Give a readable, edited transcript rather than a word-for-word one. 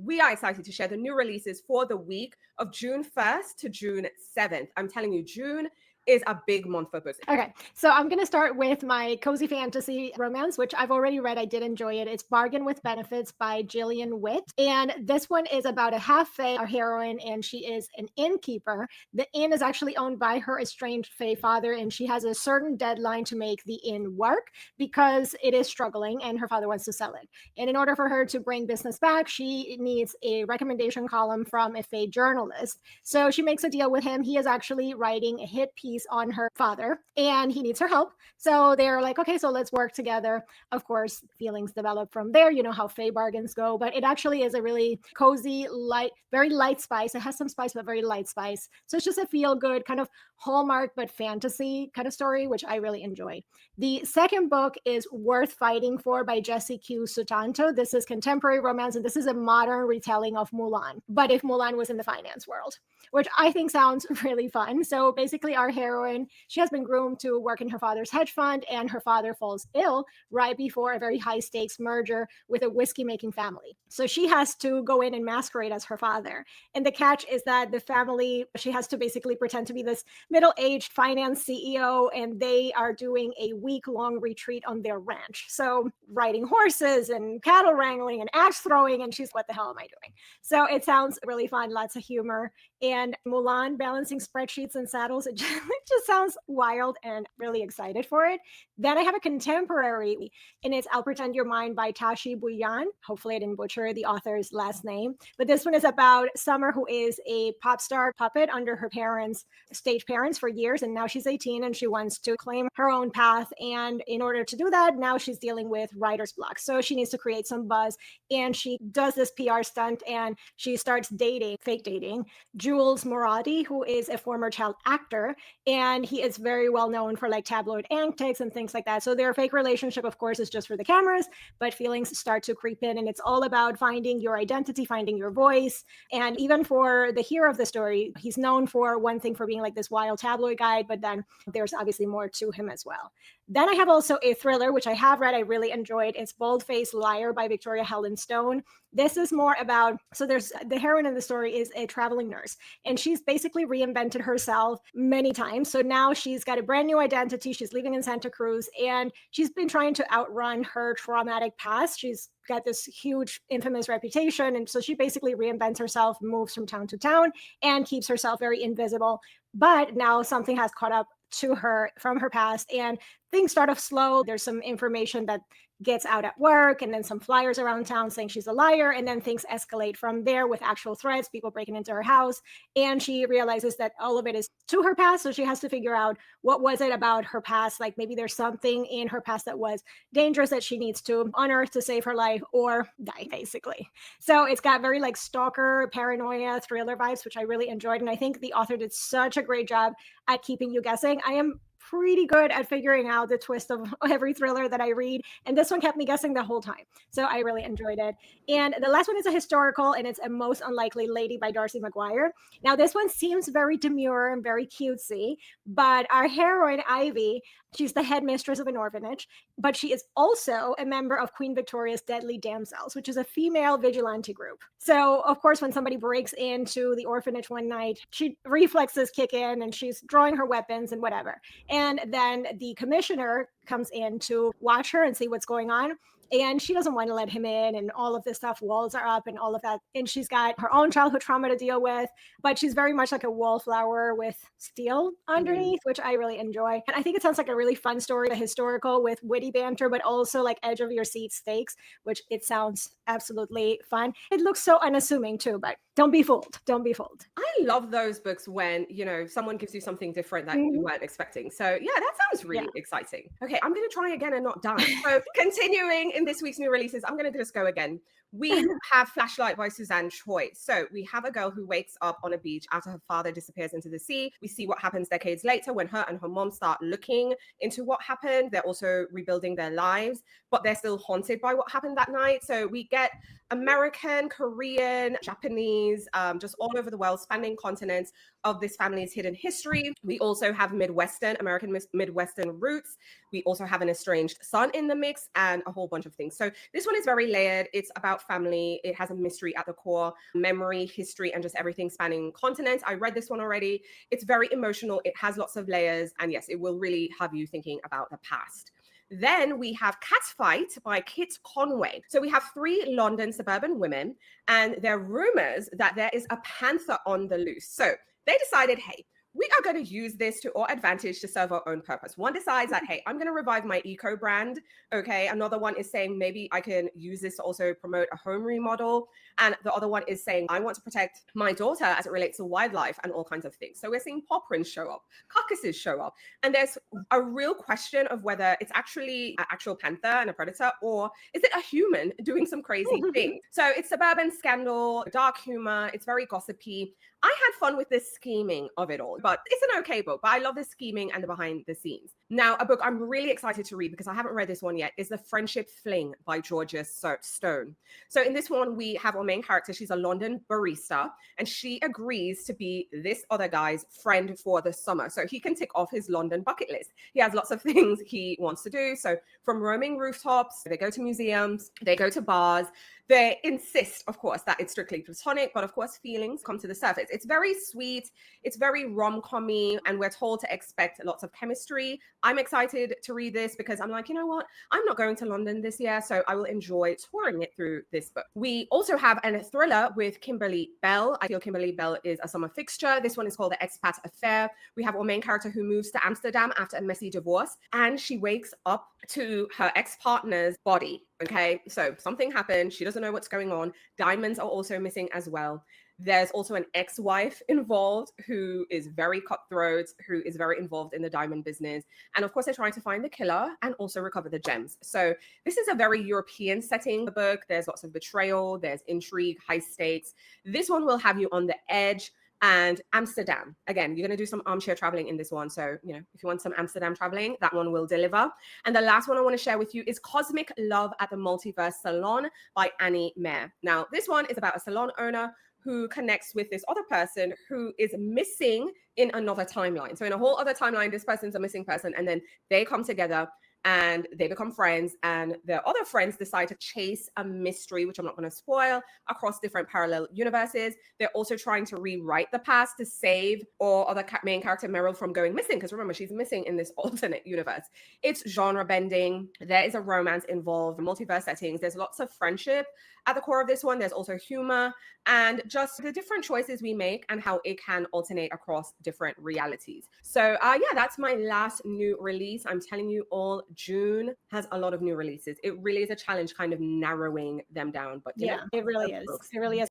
we are excited to share the new releases for the week of June 1st to June 7th. I'm telling you, June is a big month for books. Okay, so I'm going to start with my cozy fantasy romance, which I've already read. I did enjoy it. It's Bargain with Benefits by Gillian Witt. And this one is about a half-fae, our heroine, and she is an innkeeper. The inn is actually owned by her estranged fae father, and she has a certain deadline to make the inn work because it is struggling and her father wants to sell it. And in order for her to bring business back, she needs a recommendation column from a fae journalist. So she makes a deal with him. He is actually writing a hit piece on her father and he needs her help. So they're like, okay, so let's work together. Of course, feelings develop from there. You know how fae bargains go, but it actually is a really cozy, light, very light spice. It has some spice, but very light spice. So it's just a feel good kind of Hallmark, but fantasy kind of story, which I really enjoy. The second book is Worth Fighting For by Jessie Q. Sutanto. This is contemporary romance, and this is a modern retelling of Mulan, but if Mulan was in the finance world, which I think sounds really fun. So basically, our heroine, she has been groomed to work in her father's hedge fund, and her father falls ill right before a very high stakes merger with a whiskey making family. So she has to go in and masquerade as her father. And the catch is that the family, she has to basically pretend to be this middle-aged finance CEO, and they are doing a week-long retreat on their ranch. So riding horses and cattle wrangling and axe throwing, and she's, what the hell am I doing? So it sounds really fun, lots of humor. And Mulan balancing spreadsheets and saddles, it just sounds wild and really excited for it. Then I have a contemporary, and it's I'll Pretend You're Mine by Tashi Bhuiyan. Hopefully I didn't butcher the author's last name. But this one is about Summer, who is a pop star puppet under her parents, stage parents for years. And now she's 18 and she wants to claim her own path. And in order to do that, now she's dealing with writer's block. So she needs to create some buzz. And she does this PR stunt and she starts dating, fake dating, Jules Moradi, who is a former child actor, and he is very well known for like tabloid antics and things like that. So their fake relationship, of course, is just for the cameras, but feelings start to creep in, and it's all about finding your identity, finding your voice. And even for the hero of the story, he's known for one thing, for being like this wild tabloid guy, but then there's obviously more to him as well. Then I have also a thriller, which I have read, I really enjoyed. It's Bold-Faced Liar by Victoria Helen Stone. This is more about, so there's the heroine in the story is a traveling nurse, and she's basically reinvented herself many times. So now she's got a brand new identity. She's living in Santa Cruz, and she's been trying to outrun her traumatic past. She's got this huge infamous reputation, and so she basically reinvents herself, moves from town to town, and keeps herself very invisible. But now something has caught up to her from her past, and things start off slow. There's some information that gets out at work, and then some flyers around town saying she's a liar, and then things escalate from there with actual threats, people breaking into her house, and she realizes that all of it is to her past. So she has to figure out, what was it about her past, like maybe there's something in her past that was dangerous that she needs to unearth to save her life or die, basically. So it's got very like stalker, paranoia, thriller vibes, which I really enjoyed, and I think the author did such a great job at keeping you guessing. I am pretty good at figuring out the twist of every thriller that I read, and this one kept me guessing the whole time. So I really enjoyed it. And the last one is a historical, and it's A Most Unlikely Lady by Darcy McGuire. Now, this one seems very demure and very cutesy, but our heroine, Ivy, she's the headmistress of an orphanage, but she is also a member of Queen Victoria's Deadly Damsels, which is a female vigilante group. So, of course, when somebody breaks into the orphanage one night, she reflexes kick in and she's drawing her weapons and whatever. And then the commissioner comes in to watch her and see what's going on. And she doesn't want to let him in, and all of this stuff, walls are up and all of that. And she's got her own childhood trauma to deal with, but she's very much like a wallflower with steel underneath, which I really enjoy. And I think it sounds like a really fun story, a historical with witty banter, but also like edge of your seat stakes, which it sounds absolutely fun. It looks so unassuming too, but don't be fooled. Don't be fooled. I love those books when, you know, someone gives you something different that you weren't expecting. So yeah, that sounds really exciting. Okay, I'm going to try again and not die. So continuing in this week's new releases, I'm going to just go again. We have Flashlight by Suzanne Choi. So we have a girl who wakes up on a beach after her father disappears into the sea. We see what happens decades later when her and her mom start looking into what happened. They're also rebuilding their lives, but they're still haunted by what happened that night. So we get American, Korean, Japanese, just all over the world, spanning continents of this family's hidden history. We also have Midwestern, American Midwestern roots. We also have an estranged son in the mix and a whole bunch of things. So this one is very layered. It's about about family. It has a mystery at the core, memory, history, and just everything spanning continents. I read this one already. It's very emotional. It has lots of layers. And yes, it will really have you thinking about the past. Then we have Catfight by Kit Conway. So we have 3 London suburban women, and there are rumors that there is a panther on the loose. So they decided, hey, we are going to use this to our advantage to serve our own purpose. One decides that, hey, I'm going to revive my eco brand. Okay. Another one is saying maybe I can use this to also promote a home remodel. And the other one is saying, I want to protect my daughter as it relates to wildlife and all kinds of things. So we're seeing paw prints show up, carcasses show up. And there's a real question of whether it's actually an actual panther and a predator, or is it a human doing some crazy thing? So it's suburban scandal, dark humor. It's very gossipy. I had fun with the scheming of it all, but it's an okay book. But I love the scheming and the behind the scenes. Now, a book I'm really excited to read because I haven't read this one yet is The Friendship Fling by Georgia Stone. So in this one, we have our main character. She's a London barista, and she agrees to be this other guy's friend for the summer. So he can tick off his London bucket list. He has lots of things he wants to do. So from roaming rooftops, they go to museums, they go to bars. They insist, of course, that it's strictly platonic, but of course, feelings come to the surface. It's very sweet, it's very rom-com-y, and we're told to expect lots of chemistry. I'm excited to read this because I'm like, you know what? I'm not going to London this year, so I will enjoy touring it through this book. We also have a thriller with Kimberly Bell. I feel Kimberly Bell is a summer fixture. This one is called The Expat Affair. We have our main character who moves to Amsterdam after a messy divorce, and she wakes up to her ex-partner's body. Okay, so something happened. She doesn't know what's going on. Diamonds are also missing as well. There's also an ex-wife involved who is very cutthroat, who is very involved in the diamond business. And of course, they're trying to find the killer and also recover the gems. So this is a very European setting, the book. There's lots of betrayal, there's intrigue, high stakes. This one will have you on the edge. And Amsterdam, again, you're going to do some armchair traveling in this one. So, you know, if you want some Amsterdam traveling, that one will deliver. And the last one I want to share with you is Cosmic Love at the Multiverse Salon by Annie Mayer. Now, this one is about a salon owner who connects with this other person who is missing in another timeline. So in a whole other timeline, this person's a missing person, and then they come together and they become friends, and their other friends decide to chase a mystery, which I'm not going to spoil, across different parallel universes. They're also trying to rewrite the past to save or other main character Meryl from going missing, because remember, she's missing in this alternate universe. It's genre bending. There is a romance involved, multiverse settings. There's lots of friendship at the core of this one. There's also humor and just the different choices we make and how it can alternate across different realities. So yeah, that's my last new release. I'm telling you all, June has a lot of new releases. It really is a challenge kind of narrowing them down. But yeah, it really is. It really is.